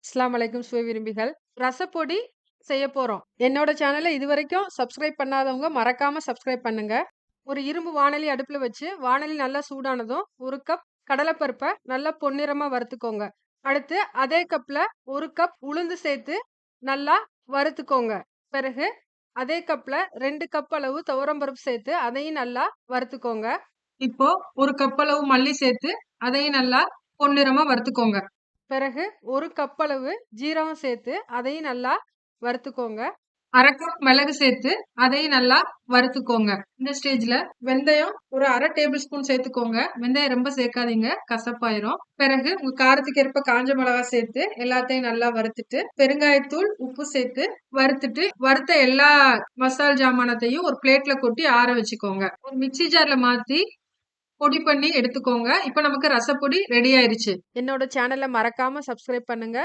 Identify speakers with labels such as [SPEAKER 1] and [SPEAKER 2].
[SPEAKER 1] அஸ்ஸலாமு அலைக்கும் சுவை விரும்பிகள். ரசப்பொடி செய்ய போறோம். என்னோட சேனல இதுவரைக்கும் சப்ஸ்கிரைப் பண்ணாதவங்க மறக்காம சப்ஸ்கிரைப் பண்ணுங்க. ஒரு இரும்பு வாணலி அடுப்புல வச்சு, வாணலி நல்லா சூடானதும் 1 கப் கடலைப்பருப்ப நல்லா பொன்னிறமா வறுத்துக்கோங்க. அடுத்து அதே கப்ல 1 கப் உளுந்து சேர்த்து நல்லா வறுத்துக்கோங்க. பிறகு அதே கப்ல 2 கப் அளவு துவரம்பருப்பு சேர்த்து அதையும் நல்லா வறுத்துக்கோங்க. இப்போ 1 கப் அளவு மல்லி சேர்த்து அதையும் நல்லா பொன்னிறமா வறுத்துக்கோங்க. பிறகு 1 கப் அளவு ஜீரகம் சேர்த்து அதையும் நல்லா வறுத்துக்கோங்க. 1/2 கப் மிளகு சேர்த்து அதையும் நல்லா வறுத்துக்கோங்க. இந்த ஸ்டேஜ்ல வெந்தயம் ஒரு 1/2 டேபிள் ஸ்பூன் சேர்த்துக்கோங்க. வெந்தயம் ரொம்ப சேர்க்காதீங்க, கசப்பாயிரும். பிறகு உங்க காரத்துக்கு ஏற்ப காஞ்ச மிளகாய் சேர்த்து எல்லாத்தையும் நல்லா வறுத்துட்டு, பெருங்காயத்தூள், உப்பு சேர்த்து வறுத்துட்டு, வறுத்த எல்லா மசால் ஜாமானத்தையும் ஒரு பிளேட்ல கொட்டி ஆற வச்சுக்கோங்க. ஒரு மிக்ஸி ஜார்ல மாத்தி பொடி பண்ணி எடுத்துக்கோங்க. இப்ப நமக்கு ரசப்பொடி ரெடி ஆயிருச்சு. என்னோட சேனல மறக்காம சப்ஸ்கிரைப் பண்ணுங்க.